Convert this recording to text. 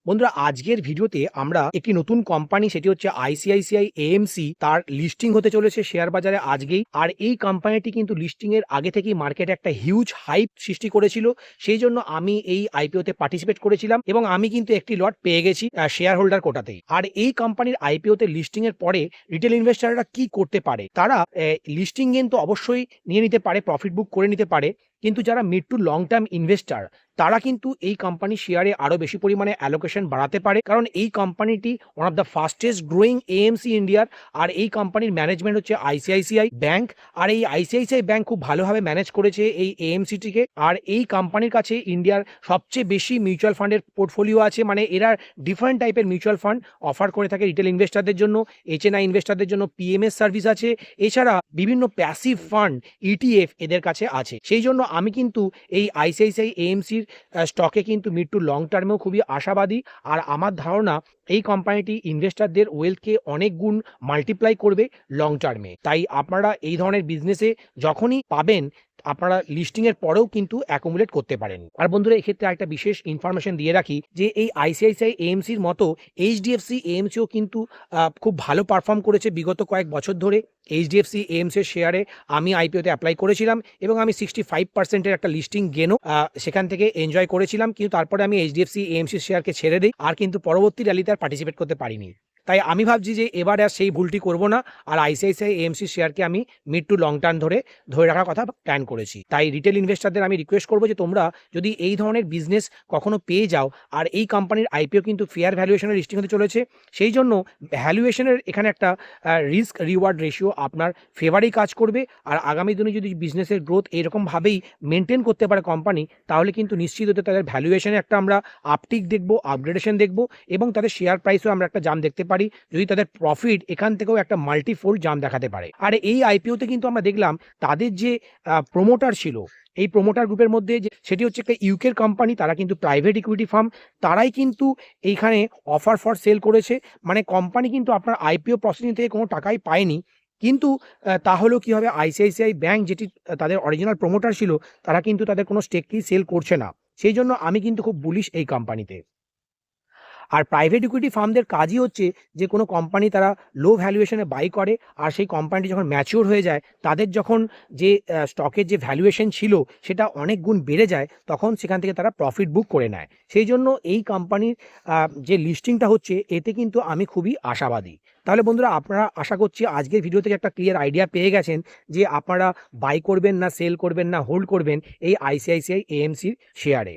বন্ধুরা, আজকের ভিডিওতে আমরা একটি নতুন কোম্পানি, সেটি হচ্ছে আইসিআইসিআই এএমসি, তার লিস্টিং হতে চলেছে শেয়ার বাজারে আজকেই। আর এই কোম্পানিটি কিন্তু লিস্টিং এর আগে থেকেই মার্কেটে একটা হিউজ হাইপ সৃষ্টি করেছিল। সেই জন্য আমি এই আইপিওতে পার্টিসিপেট করেছিলাম এবং আমি কিন্তু একটি লট পেয়ে গেছি শেয়ার হোল্ডার কোটাতেই। আর এই কোম্পানির আইপিওতে লিস্টিং এর পরে রিটেল ইনভেস্টাররা কি করতে পারে, তারা লিস্টিং কিন্তু অবশ্যই নিয়ে নিতে পারে, প্রফিট বুক করে নিতে পারে। কিন্তু যারা mid to long term investor, তারা কিন্তু এই কোম্পানি শেয়ারে আরো বেশি পরিমাণে অ্যালোকেশন বাড়াতে পারে, কারণ এই কোম্পানিটি one of the fastest growing AMC ইন্ডিয়ার। আর এই কোম্পানির ম্যানেজমেন্ট হচ্ছে আইসিআইসিআই ব্যাংক। আর এই আইসিআইসিআই ব্যাংক খুব ভালোভাবে ম্যানেজ করেছে এই এএমসিটিকে। আর এই কোম্পানির কাছে ইন্ডিয়ার সবচেয়ে বেশি মিউচুয়াল ফান্ডের পোর্টফোলিও আছে, মানে এরা ডিফারেন্ট টাইপের মিউচুয়াল ফান্ড অফার করে থাকে রিটেল ইনভেস্টারদের জন্য, এইচএনআই ইনভেস্টারদের জন্য পিএমএস সার্ভিস আছে, এছাড়া বিভিন্ন প্যাসিভ ফান্ড ইটিএফ এদের কাছে আছে। সেই জন্য আমি কিন্তু এই আইসিআইসিআই এএমসির স্টকে কিন্তু মিড টু লং টার্মেও খুবই আশাবাদী। আর আমার ধারণা এই কোম্পানিটি ইনভেস্টারদের ওয়েলথকে অনেক গুণ মাল্টিপ্লাই করবে লং টার্মে। তাই আপনারা এই ধরনের বিজনেসে যখনই পাবেন, আপনারা লিস্টিং এর পরেও কিন্তু অ্যাকুমুলেট করতে পারেন। আর বন্ধুরা, এক্ষেত্রে একটা বিশেষ ইনফরমেশন দিয়ে রাখি যে এই আইসিআইসিআই এএমসির মতো এইচডিএফসি এএমসিও কিন্তু খুব ভালো পারফর্ম করেছে বিগত কয়েক বছর ধরে। এইচডিএফসি এএমসির শেয়ারে আমি আইপিওতে অ্যাপ্লাই করেছিলাম এবং আমি 65% একটা লিস্টিং গেনও সেখান থেকে এনজয় করেছিলাম। কিন্তু তারপরে আমি এইচডিএফসি এএমসির শেয়ারকে ছেড়ে দিই, আর কিন্তু পরবর্তী র্যালিতে আর পার্টিসিপেট করতে পারিনি। তাই আমি ভাবছি যে এবার আর সেই ভুলটি করব না, আর আইসিআইসিআই এএমসি শেয়ারকে আমি মিড টু লং টার্ম ধরে রাখার কথা প্ল্যান করেছি। তাই রিটেল ইনভেস্টারদের আমি রিকোয়েস্ট করবো যে তোমরা যদি এই ধরনের বিজনেস কখনো পেয়ে যাও, আর এই কোম্পানির আইপিও কিন্তু ফেয়ার ভ্যালুয়েশনের লিস্টিং হতে চলেছে, সেই জন্য ভ্যালুয়েশনের এখানে একটা রিস্ক রিওয়ার্ড রেশিও আপনার ফেভারেই কাজ করবে। আর আগামী দিনে যদি বিজনেসের গ্রোথ এরকমভাবেই মেনটেন করতে পারে কোম্পানি, তাহলে কিন্তু নিশ্চিত হতে তাদের ভ্যালুয়েশনে একটা আমরা আপটিক দেখবো, আপগ্রেডেশন দেখবো, এবং তাদের শেয়ার প্রাইসেও আমরা একটা জাম্প দেখতে পারি, যদি তাদের প্রফিট এখান থেকেও একটা মাল্টিফোল্ড জাম্প দেখাতে পারে। আর এই আইপিওতে কিন্তু আমরা দেখলাম তাদের যে প্রমোটার ছিল, এই প্রমোটার গ্রুপের মধ্যে সেটি হচ্ছে একটা ইউকের কোম্পানি, তারা কিন্তু প্রাইভেট ইকুইটি ফার্ম, তারাই কিন্তু এইখানে অফার ফর সেল করেছে। মানে কোম্পানি কিন্তু আপনার আইপিও প্রসেসিং থেকে কোনো টাকাই পায়নি। কিন্তু তাহলেও কি হবে, আইসিআইসিআই ব্যাংক যেটি তাদের অরিজিনাল প্রমোটার ছিল, তারা কিন্তু তাদের কোনো স্টেককেই সেল করছে না। সেই জন্য আমি কিন্তু খুব বুলিশ এই কোম্পানিতে। আর প্রাইভেট ইকুইটি ফার্মদের কাজই হচ্ছে যে কোনো কোম্পানি তারা লো ভ্যালুয়েশনে বাই করে, আর সেই কোম্পানিটি যখন ম্যাচিওর হয়ে যায়, তাদের যখন যে স্টকের যে ভ্যালুয়েশন ছিল সেটা অনেক গুণ বেড়ে যায়, তখন সেখান থেকে তারা প্রফিট বুক করে নেয়। সেই জন্য এই কোম্পানির যে লিস্টিংটা হচ্ছে, এতে কিন্তু আমি খুবই আশাবাদী। তাহলে বন্ধুরা, আপনারা আশা করছি আজকের ভিডিও থেকে একটা ক্লিয়ার আইডিয়া পেয়ে গেছেন যে আপনারা বাই করবেন না সেল করবেন না হোল্ড করবেন এই আইসিআইসিআই এএমসির শেয়ারে।